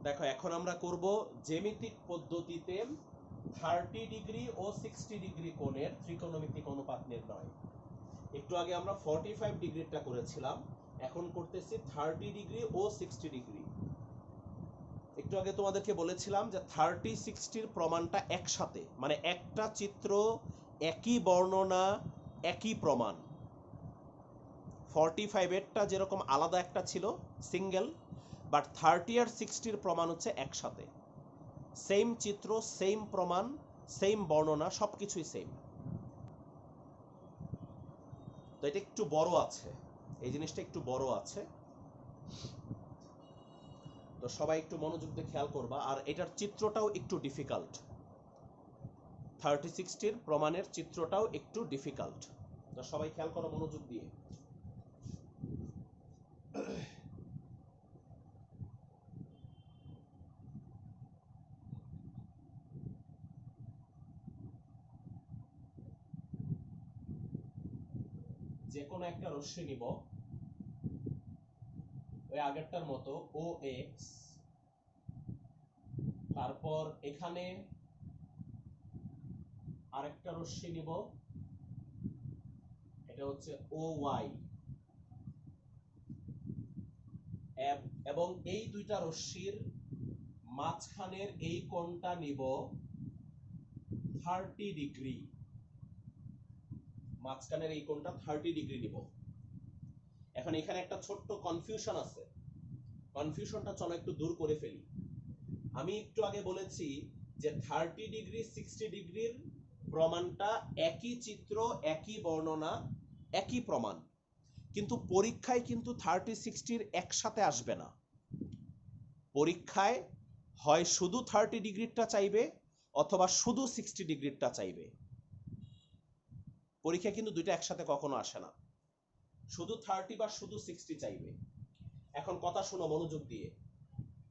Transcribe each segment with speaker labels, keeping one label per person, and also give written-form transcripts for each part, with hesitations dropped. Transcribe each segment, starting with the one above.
Speaker 1: দেখো এখন আমরা করব জ্যামিতিক পদ্ধতিতে 30 ডিগ্রি ও 60 ডিগ্রি কোণের ত্রিকোণমিতিক অনুপাত নির্ণয়। একটু আগে আমরা 45 ডিগ্রিটা করেছিলাম, এখন করতেছি 30 ডিগ্রি ও 60 ডিগ্রি। একটু আগে তোমাদেরকে বলেছিলাম যে 30-60 প্রমাণটা একসাথে, মানে একটা চিত্র, একই বর্ণনা, একই প্রমাণ। 45-এরটা যেরকম আলাদা একটা ছিল সিঙ্গেল, বাট 30 আর 60-র প্রমাণ হচ্ছে একসাথে। সেম চিত্র, সেম প্রমাণ, সেম বর্ণনা, সবকিছুই সেম। তো এটা একটু বড় আছে, এই জিনিসটা একটু বড় আছে, তো সবাই একটু মনোযোগ দিয়ে খেয়াল করবা। আর এটার চিত্রটাও একটু ডিফিকাল্ট, 30-60-র প্রমাণের চিত্রটাও একটু ডিফিকাল্ট, তো সবাই খেয়াল করো মনোযোগ দিয়ে। যে কোনো একটা রশ্মি নিব, ওই আগেরটার মতো ও এক্স, তারপর এখানে আরেকটা রশ্মি নিব, এটা হচ্ছে ও ওয়াই, এবং এই দুইটা রশ্মির মাঝখানের এই কোণটা নিব 30 ডিগ্রি, মাঝখানের এই কোণটা 30 ডিগ্রি নিব। এখন এখানে একটা ছোট্ট কনফিউশন আছে, কনফিউশনটা চলো একটু দূর করে ফেলি। আমি একটু আগে বলেছি যে 30 ডিগ্রি 60 ডিগ্রির প্রমাণটা একই চিত্র, একই বর্ণনা, একই প্রমাণ, কিন্তু পরীক্ষায় কিন্তু 30-60-র একসাথে আসবে না। পরীক্ষায় হয় শুধু 30 ডিগ্রিটা চাইবে অথবা শুধু 60 ডিগ্রিটা চাইবে। পরীক্ষায় কিন্তু দুইটা একসাথে কখনো আসে না, শুধু 30 বা শুধু 60 চাইবে। এখন কথা শোনো মনোযোগ দিয়ে,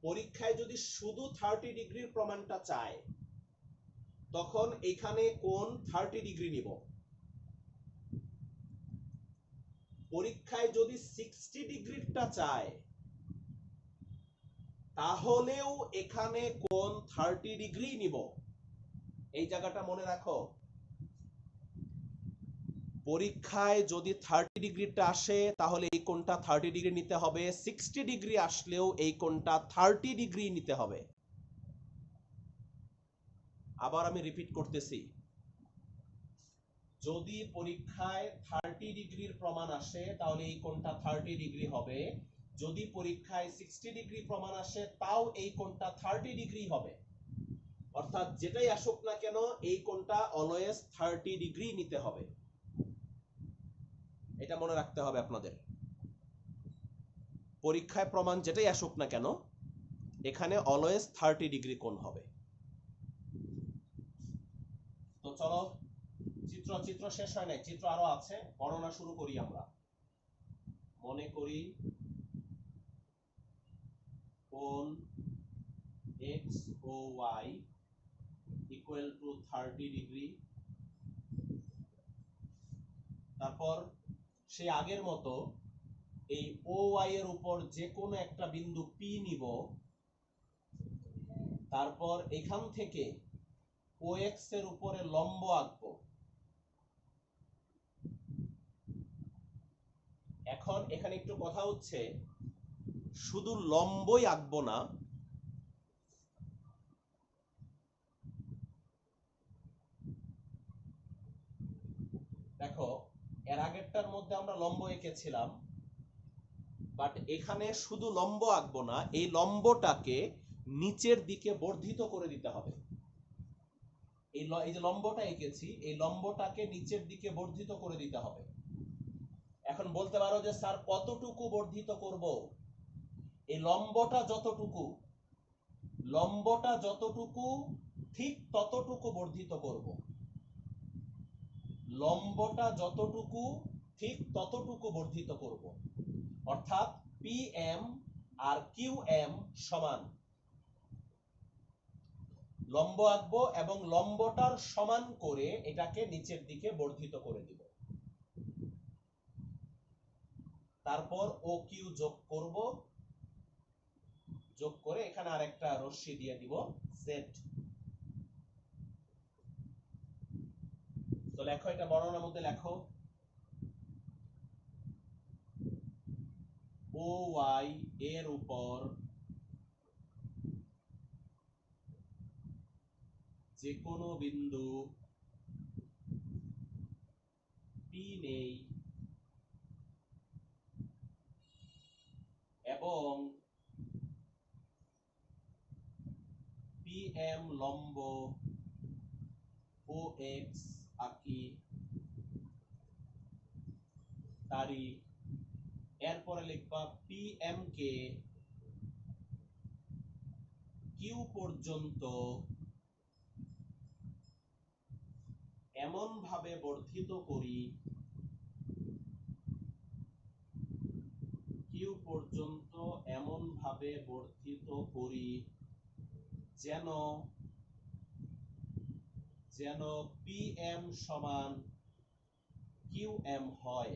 Speaker 1: পরীক্ষায় যদি শুধু 30 ডিগ্রির প্রমাণটা চায়, তখন এখানে কোণ 30 ডিগ্রি নিব। পরীক্ষায় যদি 60 ডিগ্রিটা চায়, তাহলেও এখানে কোণ 30 ডিগ্রি নিব। এই জায়গাটা মনে রাখো, পরীক্ষায় যদি 30 ডিগ্রিটা আসে তাহলে এই কোণটা 30 ডিগ্রি নিতে হবে, 60 ডিগ্রি আসলেও এই কোণটা 30 ডিগ্রি নিতে হবে। আবার আমি রিপিট করতেছি, যদি পরীক্ষায় 30 ডিগ্রির প্রমাণ আসে তাহলে এই কোণটা 30 ডিগ্রি হবে, যদি পরীক্ষায় 60 ডিগ্রি প্রমাণ আসে তাও এই কোণটা 30 ডিগ্রি হবে। অর্থাৎ যেটাই আসুক না কেন এই কোণটা অলওয়েজ 30 ডিগ্রি নিতে হবে, এটা মনে রাখতে হবে আপনাদের। পরীক্ষায় প্রমাণ যেটাই আসুক না কেন এখানে অলওয়েজ 30 ডিগ্রি কোণ হবে। তো চলো, চিত্র শেষ হয় নাই, চিত্র আরো আছে, গণনা শুরু করি আমরা। মনে করি কোণ এক্স ও ওয়াই ইকুয়াল টু 30 ডিগ্রি। তারপর সেই আগের মতো এই ও ওয়াই এর উপর যে কোনো একটা বিন্দু পি নিব, তারপর এখান থেকে ও এক্স এর উপরে লম্ব আঁকবো। এখন এখানে একটু কথা হচ্ছে, শুধু লম্বই আঁকবো না, দেখো এর আগেরটার মধ্যে আমরা লম্ব এঁকেছিলাম, বাট এখানে শুধু লম্ব আঁকবো না, এই লম্বটাকে নিচের দিকে বর্ধিত করে দিতে হবে। এই যে লম্বটা এঁকেছি এই লম্বটাকে নিচের দিকে বর্ধিত করে দিতে হবে। এখন বলতে পারো যে স্যার কতটুকু বর্ধিত করব? এই লম্বটা যতটুকু ঠিক ততটুকু বর্ধিত করব। লম্বটা যতটুকু ঠিক ততটুকু বর্ধিত করব। অর্থাৎ P M R Q M সমান। লম্ব আঁকবো এবং লম্বটার সমান করে এটাকে নিচের দিকে বর্ধিত করে দিব। তারপর ও কিউ যোগ করব, যোগ করে এখানে আরেকটা রশ্মি দিয়ে দিব জেড। তো লেখো, এটা বর্ণনার মধ্যে লেখো ও ওয়াই এর উপর যে কোনো বিন্দু পি নেই এবং পি এম লম্ব ও এক্স আঁকি তারি। এরপরে লিখবা পি এম কে কিউ পর্যন্ত এমন ভাবে বর্ধিত করি, কিউ পর্যন্ত এমন ভাবে বর্ধিত করি যেন যেন পি এম সমান কিউ এম হয়।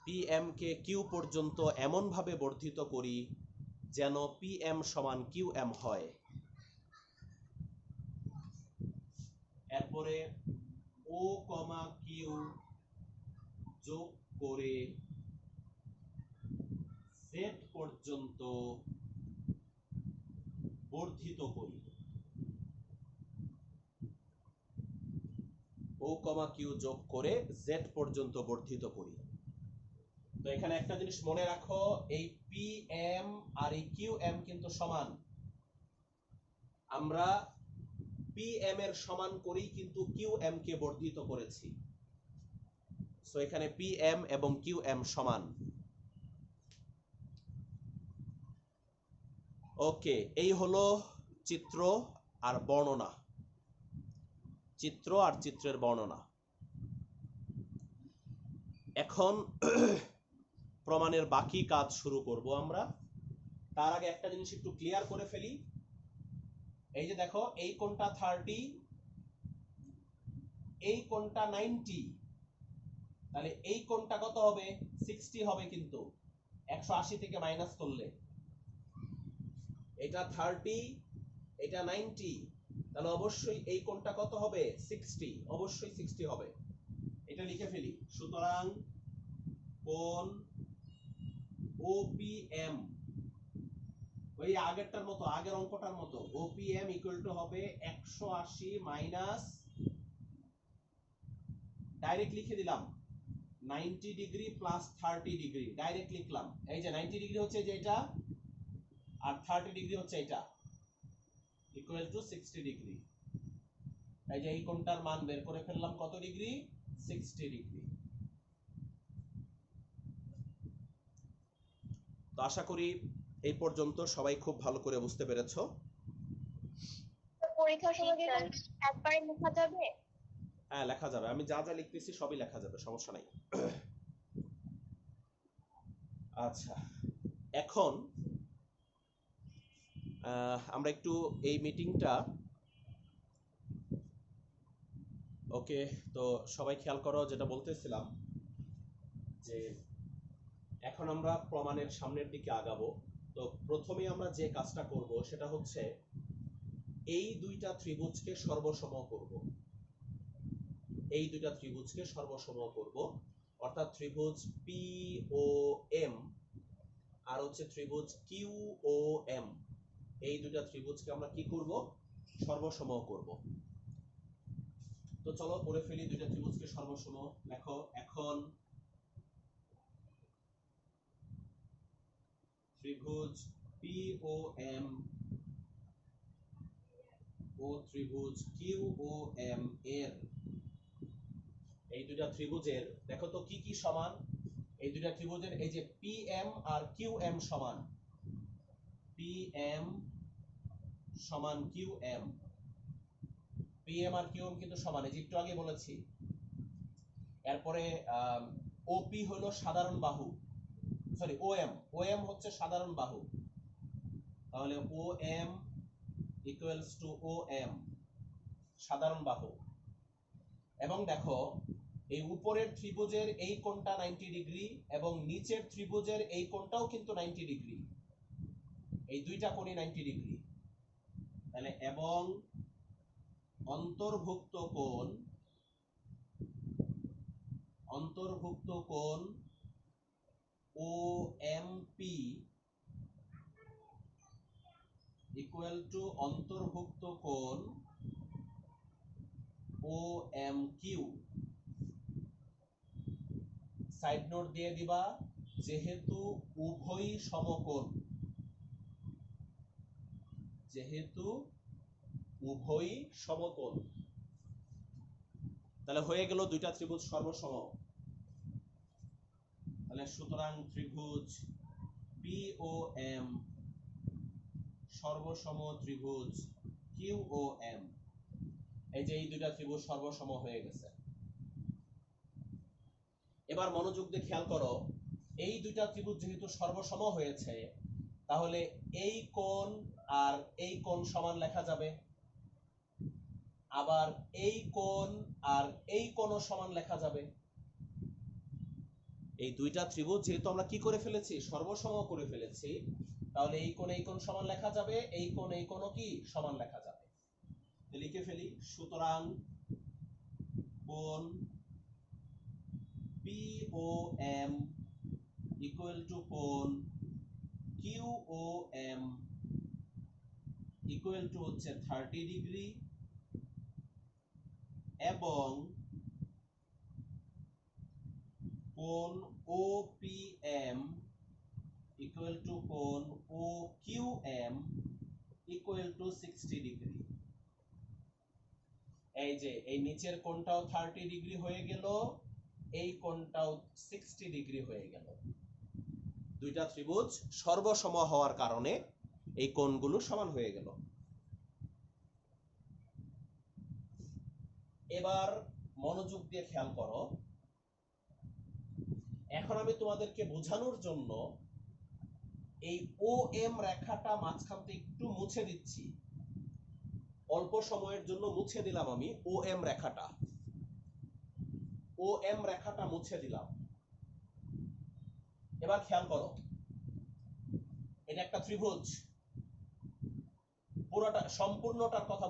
Speaker 1: পি এম কে কিউ পর্যন্ত এমন ভাবে বর্ধিত করি যেন পি এম সমান কিউ এম হয়। এরপরে ও কমা কিউ যোগ করে জেড পর্যন্ত বর্ধিত করি। ও কমা কিউ যোগ করে জেড পর্যন্ত বর্ধিত করি। তো এখানে একটা জিনিস মনে রাখো, এই পি এম আর এই কিউ এম কিন্তু সমান। আমরা পি এম এর সমান করেই কিন্তু কিউ এম কে বর্ধিত করেছি। সো এখানে পি এম এবং কিউ এম সমান। ওকে, এই হলো চিত্র আর বর্ণনা, চিত্র আর চিত্রের বর্ণনা। এখন প্রমাণের বাকি কাজ শুরু করব আমরা। তার আগে একটা জিনিস একটু ক্লিয়ার করে ফেলি। এই যে দেখো, এই কোণটা 30, এই কোণটা 90, তাহলে এই কোণটা কত হবে? 60 হবে। কিন্তু 180 থেকে মাইনাস করলে এটা 30, এটা 90, তাহলে অবশ্যই এই কোণটা কত হবে? 60, অবশ্যই 60 হবে। এটা লিখে ফেলি। সুতরাং কোণ OPM ওই আগেরটার মতো, আগের অঙ্কটার মতো, OPM ইকুয়াল টু হবে 180 মাইনাস, ডাইরেক্ট লিখে দিলাম 90 ডিগ্রি প্লাস 30 ডিগ্রি, ডাইরেক্ট লিখলাম। এই যে 90 ডিগ্রি হচ্ছে যে এটা, আর 30 ডিগ্রি হচ্ছে এটা, ইকুয়াল টু 60 ডিগ্রি। এই যে এই কোণটার মান বের করে ফেললাম, কত ডিগ্রি? 60 ডিগ্রি। তো আশা করি এই পর্যন্ত সবাই খুব ভালো করে বুঝতে পেরেছো।
Speaker 2: পরীক্ষার সময় একবারে লেখা যাবে?
Speaker 1: হ্যাঁ, লেখা যাবে। আমি যা যা লিখতেছি সবই লেখা যাবে, সমস্যা নাই। আচ্ছা, এখন আমরা একটু এই মিটিংটা, ওকে, তো সবাই খেয়াল করো, যেটা বলতেছিলাম যে এখন আমরা প্রমাণের সামনের দিকে আগাবো। তো প্রথমে আমরা যে কাজটা করব সেটা হচ্ছে এই দুইটা ত্রিভুজকে সর্বসম করব। এই দুইটা ত্রিভুজকে সর্বসম করব, অর্থাৎ ত্রিভুজ POM আর হচ্ছে ত্রিভুজ QOM, এই দুইটা ত্রিভুজকে আমরা কি করব? সর্বসম করব। তো চলো করে ফেলি দুইটা ত্রিভুজকে সর্বসম। দেখো, এখন ত্রিভুজ POM ও ত্রিভুজ QOM এর, এই দুইটা ত্রিভুজের দেখো তো কি কি সমান। এই দুইটা ত্রিভুজের এই যে PM আর QM সমান, PM সমান QM, PM আর QM কিন্তু সমান, এই যে একটু আগে বলেছি। এরপরে OP হলো সাধারণ বাহু, সরি OM হচ্ছে সাধারণ বাহু, তাহলে OM ইকুয়ালস টু OM সাধারণ বাহু। এবং দেখো এই উপরের ত্রিভুজের এই কোণটা 90 ডিগ্রি এবং নিচের ত্রিভুজের এই কোণটাও কিন্তু 90 ডিগ্রি, এই দুইটা কোণই 90 ডিগ্রি। তাহলে এবং অন্তর্ভুক্ত কোণ OMP ইকুয়াল টু অন্তর্ভুক্ত কোণ OMQ। সাইড নোট দিয়ে দিবা, যেহেতু উভয়ই সমকোণ, তাহলে হয়ে গেল দুইটা ত্রিভুজ সর্বসম। তাহলে সুতরাং ত্রিভুজ POM সর্বসম ত্রিভুজ QOM। এই যে এই দুইটা ত্রিভুজ সর্বসম হয়ে গেছে। এবার মনোযোগ দিয়ে খেয়াল করো, এই দুইটা ত্রিভুজ যেহেতু সর্বসম হয়েছে, তাহলে এই কোণ আর এই কোণ সমান লেখা যাবে, আবার এই কোণ আর এই কোণও সমান লেখা যাবে। এই দুইটা ত্রিভুজ যেহেতু আমরা কি করে ফেলেছি, সর্বসম করে ফেলেছি, তাহলে এই কোণ সমান লেখা যাবে, এই কোণও কি সমান লেখা যাবে। লিখে ফেলি, সুতরাং কোণ POM ইকুয়াল টু কোণ QOM ইকুয়াল টু হচ্ছে 30 ডিগ্রি এবং কোণ OPM ইকুয়াল টু কোণ OQM ইকুয়াল টু 60 ডিগ্রি। এই যে এই নিচের কোণটাও 30 ডিগ্রি হয়ে গেল, এই কোণটাও 60 ডিগ্রি হয়ে গেল। দুইটা ত্রিভুজ সর্বসম হওয়ার কারণে এই কোণগুলো সমান হয়ে গেল। এবার মনোযোগ দিয়ে খেয়াল করো, এখন আমি তোমাদেরকে বোঝানোর জন্য এই OM রেখাটা মাঝখান থেকে একটু মুছে দিচ্ছি, অল্প সময়ের জন্য মুছে দিলাম আমি OM রেখাটা মুছে দিলাম। এবার খেয়াল করো, এটা একটা ত্রিভুজ, পুরোটা সম্পূর্ণটার কথা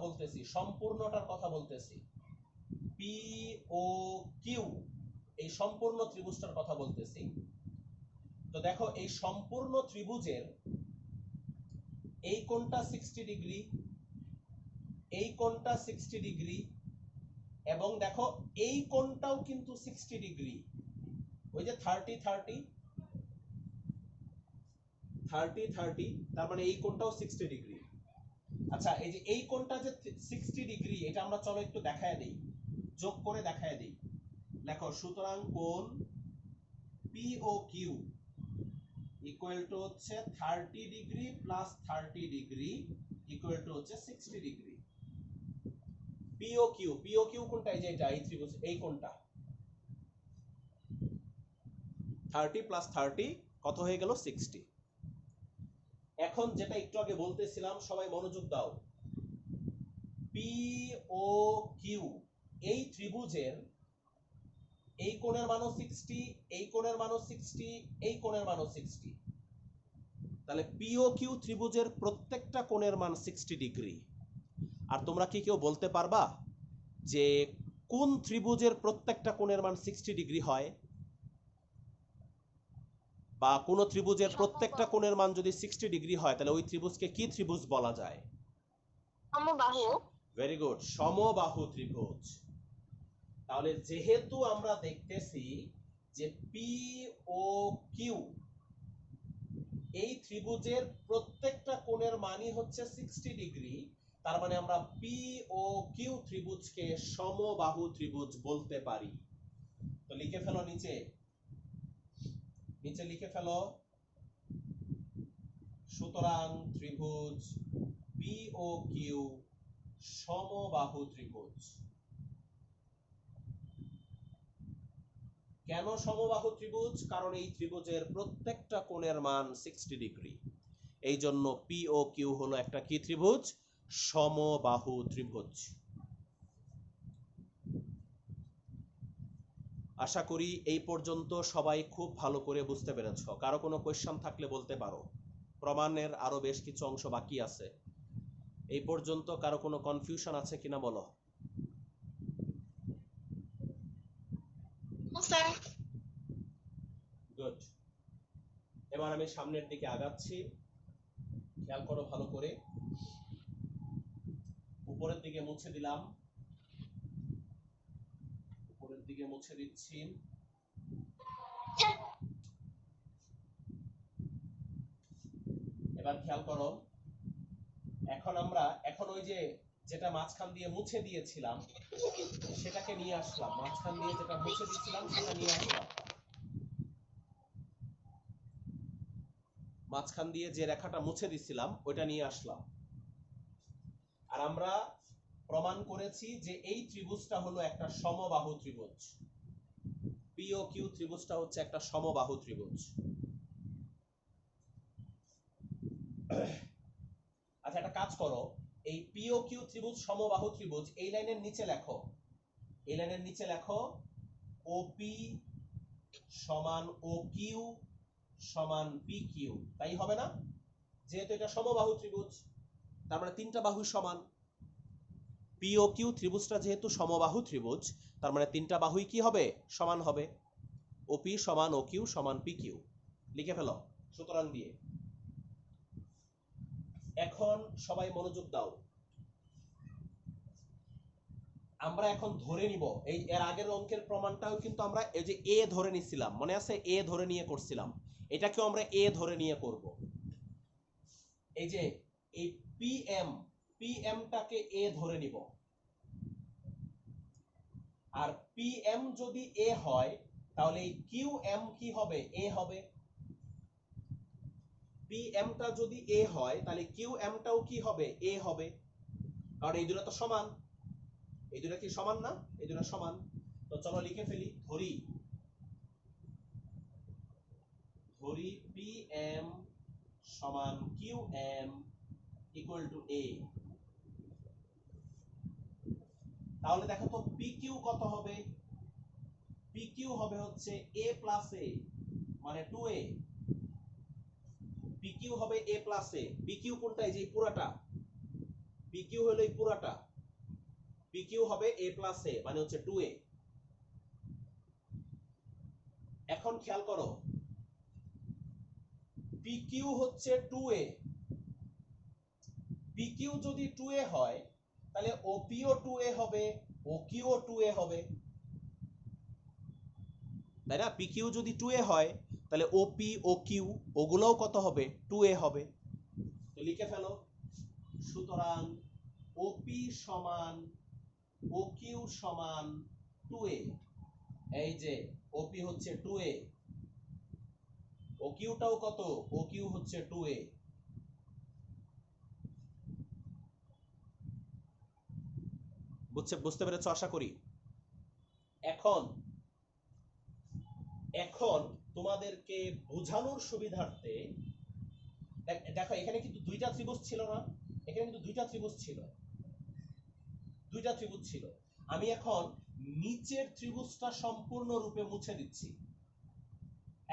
Speaker 1: বলতেছি, POQ এই সম্পূর্ণ ত্রিভুজটার কথা বলতেছি। তো দেখো, এই সম্পূর্ণ ত্রিভুজের এই কোণটা 60 ডিগ্রি, এই কোণটা 60 ডিগ্রি, এবং দেখো এই কোণটাও কিন্তু 60 ডিগ্রি। ওই যে 30 30 30 30, তার মানে এই কোণটাও 60 ডিগ্রি। আচ্ছা, এই যে এই কোণটা যে 60 ডিগ্রি, এটা আমরা চলো একটু দেখায় দেই, যোগ করে দেখায় দেই। দেখো, সুতরাং কোণ POQ ইকুয়াল টু হচ্ছে 30 degree plus 30 degree equal to হচ্ছে 60 ডিগ্রি। POQ কোণটা, এই যে এটা, এই ত্রিভুজ, এই কোণটা 30 প্লাস 30 কত হয়ে গেল, 60। এখন যেটা একটু আগে বলতেছিলাম, সবাই মনোযোগ দাও, POQ এই ত্রিভুজের এই কোণের মানও 60, এই কোণের মানও 60, এই কোণের মানও 60। তাহলে POQ ত্রিভুজের প্রত্যেকটা কোণের মান 60 ডিগ্রি। আর তোমরা কি কেউ বলতে পারবা যে কোন ত্রিভুজের প্রত্যেকটা কোণের মান 60 ডিগ্রি হয়? বা কোন ত্রিভুজের প্রত্যেকটা কোণের মান যদি 60 ডিগ্রি হয়, তাহলে ওই ত্রিভুজকে কি ত্রিভুজ বলা যায়?
Speaker 2: সমবাহু।
Speaker 1: ভেরি গুড, সমবাহু ত্রিভুজ। তাহলে যেহেতু আমরা দেখতেছি যে POQ এই ত্রিভুজের প্রত্যেকটা কোণের মানই হচ্ছে 60 ডিগ্রি, তার মানে আমরা POQ ত্রিভুজকে সমবাহু ত্রিভুজ বলতে পারি। তো লিখে ফেলো, নিচে লিখে ফেলো, সুতরাং ত্রিভুজ POQ সমবাহু ত্রিভুজ। কেন সমবাহু ত্রিভুজ? কারণ এই ত্রিভুজের প্রত্যেকটা কোণের মান 60 ডিগ্রি, এই জন্য POQ হলো একটা কি ত্রিভুজ? সমবাহু ত্রিভুজ। আশা করি এই পর্যন্ত সবাই খুব ভালো করে বুঝতে পেরেছ। কারো কোনো কোয়েশ্চন থাকলে বলতে পারো। প্রমাণের আরো বেশ কিছু অংশ বাকি আছে। এই পর্যন্ত কারো কোনো কনফিউশন আছে কিনা বলো।
Speaker 2: স্যার।
Speaker 1: গুড। এবার আমি সামনের দিকে আগাচ্ছি, খেয়াল করো ভালো করে। উপরের দিকে মুছে দিলাম, উপরের দিকে মুছে দিচ্ছি। এবার খেয়াল করো, এখন ওই যে যেটা মাঝখান দিয়ে মুছে দিয়েছিলাম সেটাকে নিয়ে আসলাম, মাঝখান দিয়ে যেটা মুছে দিয়েছিলাম সেটা নিয়ে আসলাম, মাঝখান দিয়ে যে রেখাটা মুছে দিছিলাম ওইটা নিয়ে আসলাম। আর আমরা প্রমাণ করেছি যে এই ত্রিভুজটা হলো একটা সমবাহু ত্রিভুজ। POQ ত্রিভুজটা হচ্ছে একটা সমবাহু ত্রিভুজ। আচ্ছা, একটা কাজ করো, এই POQ ত্রিভুজ সমবাহু ত্রিভুজ এই লাইনের নিচে লেখো, এই লাইনের নিচে লেখো OP সমান OQ সমান PQ। তাই হবে না? যেহেতু এটা সমবাহু ত্রিভুজ, তার মানে তিনটা বাহু সমান। POQ ত্রিভুজটা যেহেতু সমবাহু ত্রিভুজ, তার মানে তিনটা বাহুই কি হবে? সমান হবে। OP সমান OQ সমান PQ লিখে ফেলো সুতরাং দিয়ে। এখন সবাই মনোযোগ দাও। আমরা এখন ধরে নিব, এই এর আগের অঙ্কের প্রমাণটাও কিন্তু আমরা এই যে A ধরে নিছিলাম, মনে আছে? A ধরে নিয়ে করছিলাম, এটাকেও আমরা A ধরে নিয়ে করব। এই যে এই PMটাকে A ধরে নিব। আর PM যদি A হয় তাহলে এই QM কি হবে? A হবে। PMটা যদি A হয় তাহলে QMটাও কি হবে? A হবে। কারণ এই দুটো তো সমান। এই দুটো কি সমান না? এই দুটো সমান। তো চলো লিখে ফেলি। ধরি PM সমান QM ইকুয়াল টু A। তাহলে দেখো তো PQ কত হবে? PQ হবে হচ্ছে A প্লাস A, মানে 2A। PQ হবে A প্লাস A। PQ কোনটা? এই যে পুরাটা। PQ হলো এই পুরাটা। PQ হবে A প্লাস A, মানে হচ্ছে 2A। এখন খেয়াল করো, PQ হচ্ছে 2A। PQ যদি 2A হয় তাহলে OP ও 2A হবে, OQ ও 2A হবে, তাই না? PQ যদি 2A হয় তাহলে OP OQ ওগুলোও কত হবে? 2A হবে। তো লিখে ফেলো, সুতরাং OP সমান OQ সমান 2A। এই যে OP হচ্ছে 2A, OQটাও কত? OQ হচ্ছে 2A। বুঝতে পেরেছো আশা করি। এখন এখন তোমাদেরকে বোঝানোর সুবিধার্থে দেখো, এখানে কিন্তু দুইটা ত্রিভুজ ছিল না? এখানে কিন্তু দুইটা ত্রিভুজ ছিল, দুইটা ত্রিভুজ ছিল। আমি এখন নিচের ত্রিভুজটা সম্পূর্ণরূপে মুছে দিচ্ছি,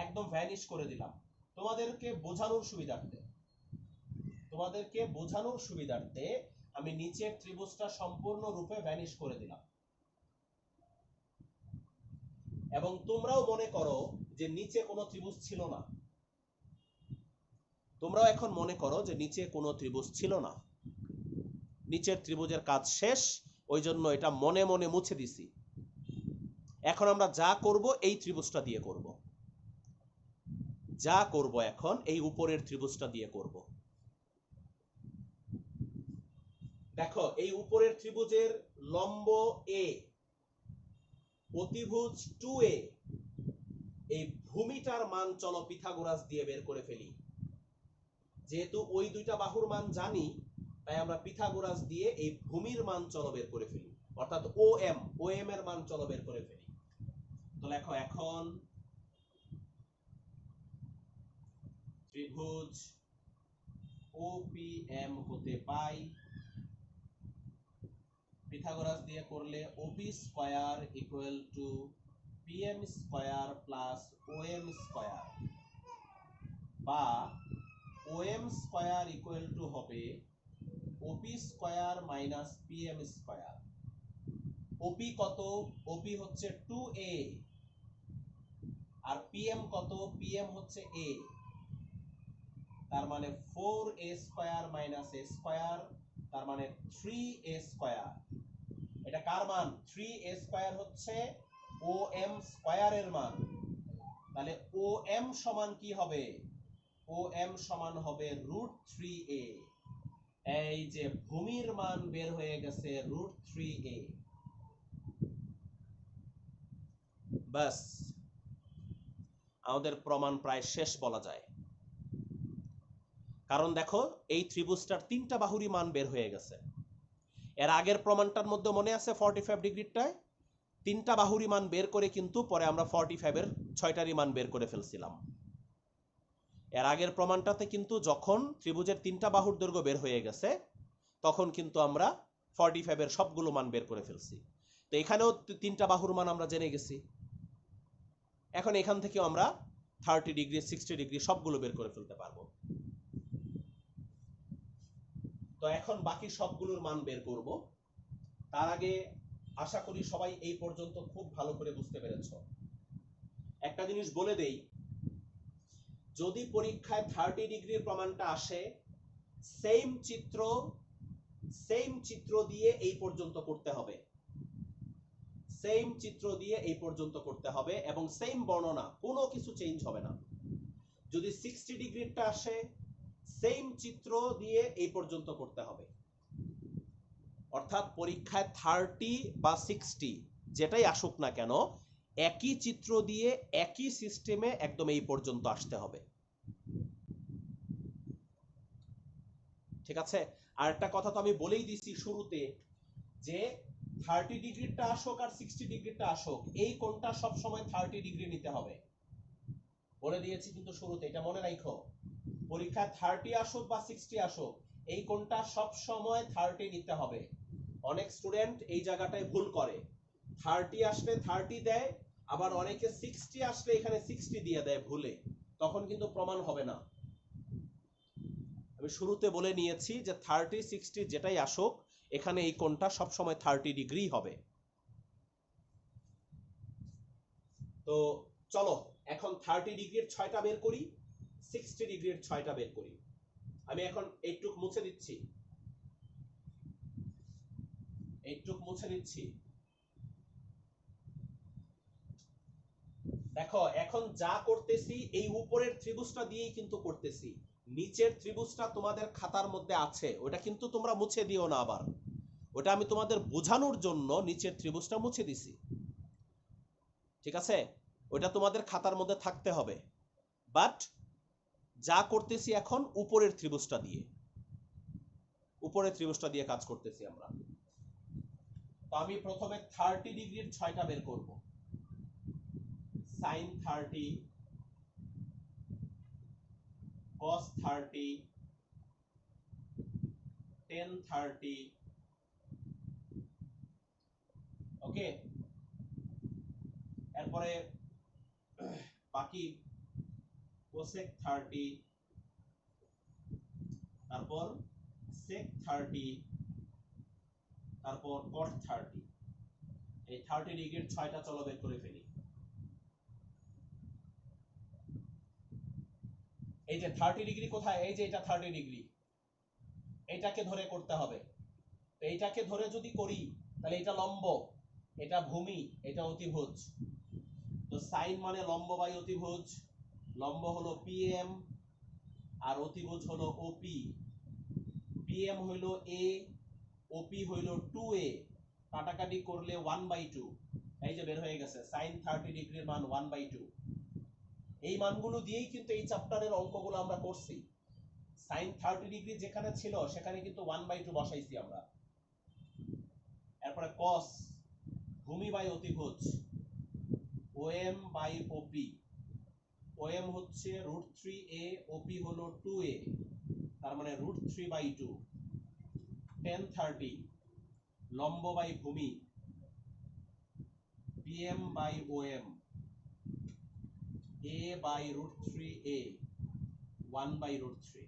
Speaker 1: একদম ভ্যানিশ করে দিলাম তোমাদেরকে বোঝানোর সুবিধার্থে। তোমাদেরকে বোঝানোর সুবিধার্থে আমি নিচের ত্রিভুজটা সম্পূর্ণরূপে ভ্যানিশ করে দিলাম। এবং তোমরাও মনে করো যে নিচে কোনো ত্রিভুজ ছিল না। তোমরাও এখন মনে করো যে নিচে কোনো ত্রিভুজ ছিল না, নিচের ত্রিভুজের কাজ শেষ, ওই জন্য এটা মনে মনে মুছে দিছি। এখন আমরা যা করব এই ত্রিভুজটা দিয়ে করব, যা করব এখন এই উপরের ত্রিভুজটা দিয়ে করব। দেখো, এই উপরের ত্রিভুজের লম্ব A, অতিভুজ 2A, এই ভূমিটার মান চলো পিথাগোরাস দিয়ে বের করে ফেলি। যেহেতু ওই দুইটা বাহুর মান জানি, তাই আমরা পিথাগোরাস দিয়ে এই ভূমির মান চলো বের করে ফেলি, অর্থাৎ OM এর মান চলো বের করে ফেলি। তো লেখো, এখন ত্রিভুজ OPM হতে পাই পিথাগোরাস দিয়ে করলে OP square equal to PM square plus OM square, বা ওএম স্কয়ার ইকুয়াল টু হবে ওপি স্কয়ার মাইনাস পিএম স্কয়ার। ওপি কত? ওপি হচ্ছে 2a, আর পিএম কত? পিএম হচ্ছে a, তার মানে 4a square minus a square, তার মানে 3a স্কয়ার। এটা কার মান? 3a স্কয়ার হচ্ছে ওএম স্কয়ারের মান। তাহলে ওএম সমান কি হবে? ওএম সমান হবে √3a। এই যে ভূমির মান বের হয়ে গেছে √3a। বাস, আমাদের প্রমাণ প্রায় শেষ বলা যায়। কারণ দেখো, এই ত্রিভুজটার 3টা বাহুরই মান বের হয়ে গেছে। এর আগের প্রমাণটার মধ্যে মনে আছে 45 ডিগ্রিটায় 3টা বাহুরই মান বের করে কিন্তু পরে আমরা 45-এর 6টারই মান বের করে ফেলছিলাম। এর আগের প্রমাণটাতে কিন্তু যখন ত্রিভুজের 3টা বাহুর দৈর্ঘ্য বের হয়ে গেছে তখন কিন্তু আমরা 45-এর সবগুলো মান বের করে ফেলছি। তো এখানেও 3টা বাহুর মান আমরা জেনে গেছি। এখন এখান থেকে আমরা 30 ডিগ্রি 60 ডিগ্রি সবগুলো বের করে ফেলতে পারবো। তো এখন বাকি সবগুলোর মান বের করব। তার আগে আশা করি সবাই এই পর্যন্ত খুব ভালো করে বুঝতে পেরেছ। একটা জিনিস বলে দেই, যদি পরীক্ষায় 30 ডিগ্রির প্রমাণটা আসে, সেম চিত্র দিয়ে এই পর্যন্ত করতে হবে। সেম চিত্র দিয়ে এই পর্যন্ত করতে হবে এবং সেম বর্ণনা, কোনো কিছু চেঞ্জ হবে না। যদি 60 ডিগ্রিটা আসে, সেম চিত্র দিয়ে এই পর্যন্ত করতে হবে। অর্থাৎ পরীক্ষায় 30 বা 60 যেটাই আসুক না কেন, একই চিত্র দিয়ে একই সিস্টেমে একদম এই পর্যন্ত আসতে হবে। ঠিক আছে? আর একটা কথা তো আমি বলেই দিছি শুরুতে, যে 30 ডিগ্রিটা আসুক আর 60 ডিগ্রিটা আসুক, এই কোণটা সব সময় 30 ডিগ্রি নিতে হবে। বলে দিয়েছি কিন্তু শুরুতে, এটা মনে রাখো। পরীক্ষায় 30 আসুক বা 60 আসুক, এই কোণটা সব সময় 30 নিতে হবে। অনেক স্টুডেন্ট এই জায়গাটায় ভুল করে, 30 আসলে 30 দেয়, আবার অনেকে 60 আসলে এখানে 60 দিয়ে দেয় ভুলে, তখন কিন্তু প্রমাণ হবে না। আমি শুরুতে বলে নিয়েছি যে 30 60 যেটাই আসুক, এখানে এই কোণটা সব সময় 30 ডিগ্রি হবে। তো চলো এখন 30 ডিগ্রির 6টা বের করি, 60 ডিগ্রির 6টা বের করি। আমি এখন এইটুক মুছে দিচ্ছি, দেখো এখন যা করতেছি এই উপরের ত্রিভুজটা দিয়েই কিন্তু করতেছি। নিচের ত্রিভুজটা তোমাদের খাতার মধ্যে আছে, ওটা কিন্তু তোমরা মুছে দিও না আবার। ওটা আমি তোমাদের বোঝানোর জন্য নিচের ত্রিভুজটা মুছে দিছি। ঠিক আছে? ওটা তোমাদের খাতার মধ্যে থাকতে হবে। বাট যা করতেছি এখন উপরের ত্রিভুজটা দিয়ে কাজ করতেছি আমরা। তো আমি প্রথমে 30 ডিগ্রির 6টা বের করব। sin 30, cos 30, tan 30, ওকে। এরপরে বাকি cosec 30, তারপর sec 30, তারপর cot 30। এই 30 ডিগ্রির 6টা চলো বের করে ফেলি। এই যে 30 ডিগ্রি কোথায়? এই যে এটা 30 ডিগ্রি, এইটাকে ধরে করতে হবে। তো এইটাকে ধরে যদি করি তাহলে এটা লম্ব, এটা ভূমি, এটা অতিভুজ। তো সাইন মানে লম্ব বাই অতিভুজ, লম্ব হলো পিএম আর অতিভুজ হলো ওপি। পিএম হইল এ, ওপি হইল 2a, কাটাকাটি করলে 1/2। এই যে বের হয়ে গেছে সাইন 30 ডিগ্রির মান 1/2। এই মানগুলো দিয়েই কিন্তু এই চ্যাপ্টারের অঙ্কগুলো আমরা করছি। সাইন 30 ডিগ্রি যেখানে ছিল সেখানে কিন্তু 1/2 বসাইছি আমরা। এরপরে cos, ভূমি বাই অতিভুজ, ওএম বাই ওপি। ওএম হচ্ছে √3a, ওপি হলো 2a, তার মানে √3/2। tan 30, লম্ব বাই ভূমি, PM by OM, a by root 3a 1 by root 3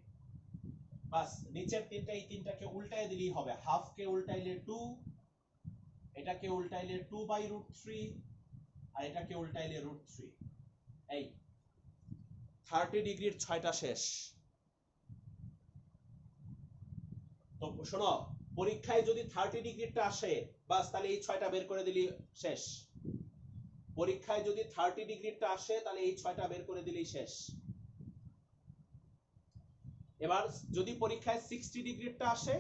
Speaker 1: বাস নিচের তিনটা এই তিনটাকে উল্টায় দিলেই হবে হাফ কে উল্টাইলে 2 এটাকে উল্টাইলে 2 by root 3 আর এটাকে উল্টাইলে root 3 এই 30 ডিগ্রির 6টা শেষ তো শোনো পরীক্ষায় যদি 30 ডিগ্রিটা আসে বাস তাহলে এই 6টা বের করে দিলেই শেষ পরীক্ষায় যদি 30 ডিগ্রিটা আসে তাহলে এই 6টা বের করে দিলেই শেষ এবার যদি পরীক্ষায় 60 ডিগ্রিটা আসে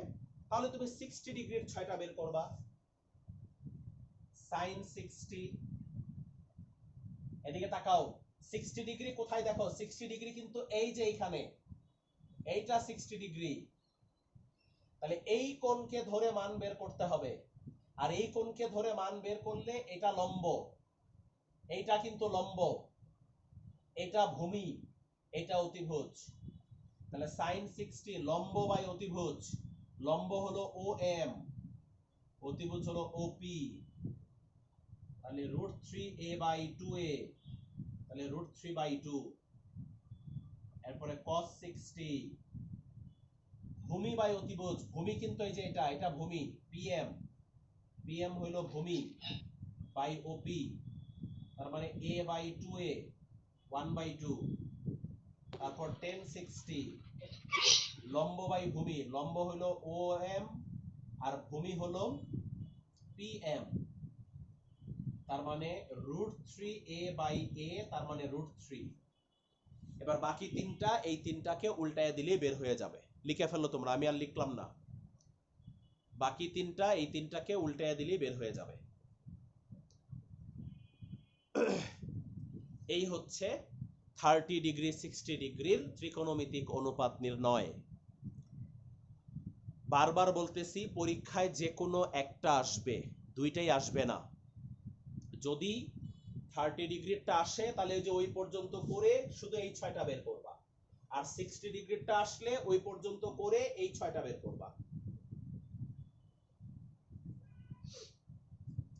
Speaker 1: তাহলে তুমি 60 ডিগ্রির 6টা বের করবা sin 60 এদিকে তাকাও 60 ডিগ্রি কোথায় দেখো 60 ডিগ্রি কিন্তু এই যে এইখানে এইটা 60 ডিগ্রি তাহলে এই কোণকে ধরে মান বের করতে হবে আর এই কোণকে ধরে মান বের করলে এটা লম্ব এইটা কিন্তু লম্ব এটা ভূমি এটা অতিভুজ তাহলে sin 60 লম্ব বাই অতিভুজ লম্ব হলো OM অতিভুজ হলো OP তাহলে √3a বাই 2a তাহলে √3 বাই 2 এরপরে cos 60 ভূমি বাই অতিভুজ ভূমি কিন্তু এই যে এটা ভূমি PM হলো ভূমি বাই OP তার মানে a বাই 2a 1 বাই 2 তারপর tan 60 লম্ব বাই ভূমি লম্ব হলো OM আর ভূমি হলো PM তার মানে √3a বাই a তার মানে √3 এবার বাকি তিনটা এই তিনটাকে উল্টায় দিলেই বের হয়ে যাবে লিখে ফেললো তোমরা আমি আর লিখলাম না বাকি তিনটা এই তিনটাকে উল্টায় দিলেই বের হয়ে যাবে এই হচ্ছে 30 ডিগ্রি 60 ডিগ্রির ত্রিকোণমিতিক অনুপাত নির্ণয় বারবার বলতেছি পরীক্ষায় যে কোনো একটা আসবে দুইটাই আসবে না যদি 30 ডিগ্রিটা আসে তাহলে যে ওই পর্যন্ত করে শুধু এই 6টা বের করবা আর 60 ডিগ্রিটা আসলে ওই পর্যন্ত করে এই 6টা বের করবা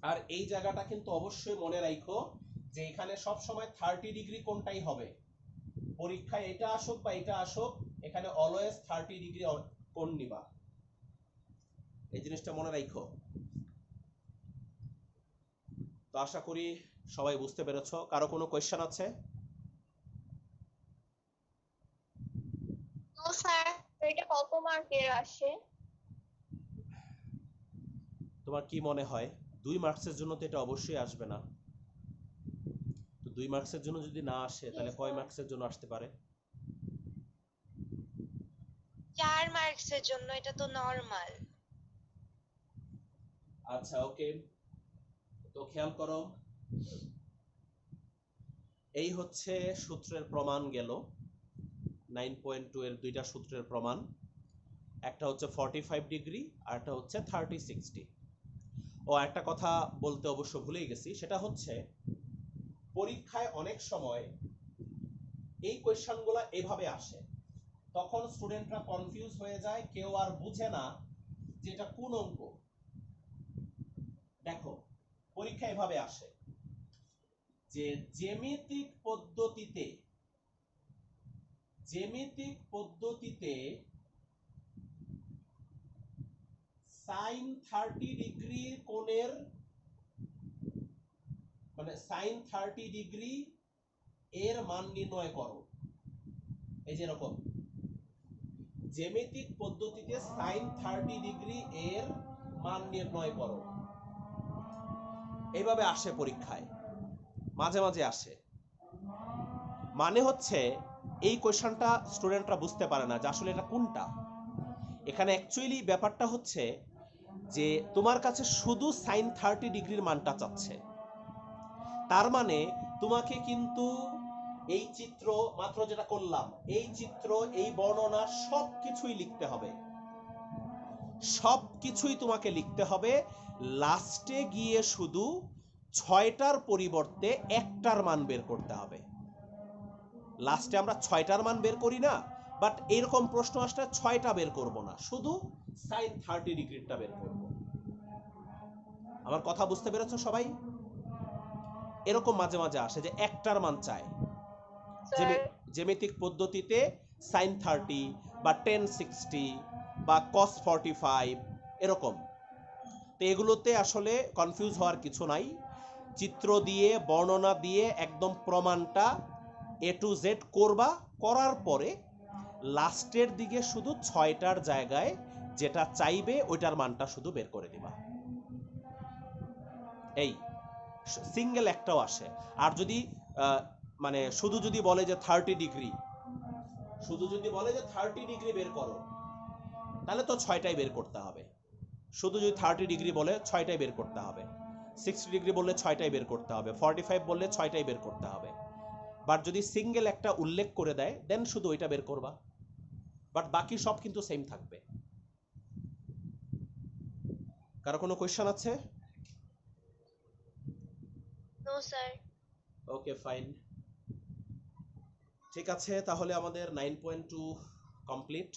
Speaker 1: আর এই জায়গাটা কিন্তু অবশ্যই মনে রাখো যে এখানে সব সময় 30 ডিগ্রি কোনটাই হবে পরীক্ষায় এটা আসুক বা এটা আসুক এখানে অলওয়েজ 30 ডিগ্রি কোণ নিবা এই জিনিসটা মনে রাখো তো আশা করি সবাই বুঝতে পেরেছো কারো কোনো কোশ্চেন আছে
Speaker 2: নো স্যার এটা কত মার্কের আসে
Speaker 1: তোমার কি মনে হয় 2 মার্কসের জন্য তো এটা অবশ্যই আসবে না তো 2 মার্কসের জন্য যদি না আসে তাহলে কয় মার্কসের জন্য আসতে পারে
Speaker 3: 4 মার্কসের জন্য এটা তো নরমাল
Speaker 1: আচ্ছা ওকে তো খেয়াল করো এই হচ্ছে সূত্রের প্রমাণ গেল 9.2 এর দুইটা সূত্রের প্রমাণ একটা হচ্ছে 45 ডিগ্রি আর একটা হচ্ছে 30 60 ও একটা কথা বলতে অবশ্য ভুলেই গেছি সেটা হচ্ছে পরীক্ষায় অনেক সময় এই কোয়েশ্চনগুলো এভাবে আসে তখন স্টুডেন্টরা কনফিউজ হয়ে যায় কেউ আর বুঝে না যে এটা কোন অঙ্ক দেখো পরীক্ষা এভাবে আসে যে জ্যামিতিক পদ্ধতিতে sin 30 ডিগ্রি কোণের মানে sin 30 ডিগ্রি এর মান নির্ণয় করো এই যে এরকম জ্যামিতিক পদ্ধতিতে sin 30 ডিগ্রি এর মান নির্ণয় করো এইভাবে আসে পরীক্ষায় মাঝে মাঝে আসে মানে হচ্ছে এই কোশ্চেনটা স্টুডেন্টরা বুঝতে পারে না যে আসলে এটা কোনটা এখানে অ্যাকচুয়ালি ব্যাপারটা হচ্ছে যে তোমার কাছে শুধু sin 30 ডিগ্রির মানটা চাচ্ছে তার মানে তোমাকে কিন্তু এই চিত্র মাত্র যেটা করলাম এই চিত্র এই বর্ণনা সবকিছুই লিখতে হবে সবকিছুই তোমাকে লিখতে হবে লাস্টে গিয়ে শুধু 6টার পরিবর্তে একটার মান বের করতে হবে লাস্টে আমরা 6টার মান বের করি না বাট এরকম প্রশ্ন আসলে 6টা বের করব না শুধু sin 30 ডিগ্রিটা বের করব আমার কথা বুঝতে পেরেছো সবাই এরকম মাঝে মাঝে আসে যে একটার মান চায়
Speaker 2: স্যার
Speaker 1: জ্যামিতিক পদ্ধতিতে sin 30 বা tan 60 বা cos 45 এরকম। তো এগুলোতে আসলে কনফিউজ হওয়ার কিছু নাই, চিত্র দিয়ে বর্ণনা দিয়ে একদম প্রমাণটা A to Z করবা, করার পরে লাস্টের দিকে শুধু 6টার জায়গায় যেটা চাইবে ওইটার মানটা শুধু বের করে দিবা। এই সিঙ্গেল একটাও আসে। আর যদি মানে শুধু যদি বলে যে 30 ডিগ্রি, শুধু যদি বলে যে 30 ডিগ্রি বের করো, তাহলে তো 6টাই বের করতে হবে। শুধু যদি 30 ডিগ্রি বলে 6টাই বের করতে হবে, 60 ডিগ্রি বললে 6টাই বের করতে হবে, 45 বললে 6টাই বের করতে হবে। বাট যদি সিঙ্গেল একটা উল্লেখ করে দেয় দেন শুধু ওইটা বের করবা, বাট বাকি সব কিন্তু সেম থাকবে। কারো কোনো কোয়েশ্চেন আছে?
Speaker 3: No sir.
Speaker 1: ওকে ফাইন, ঠিক আছে, তাহলে আমাদের 9.2 কমপ্লিট।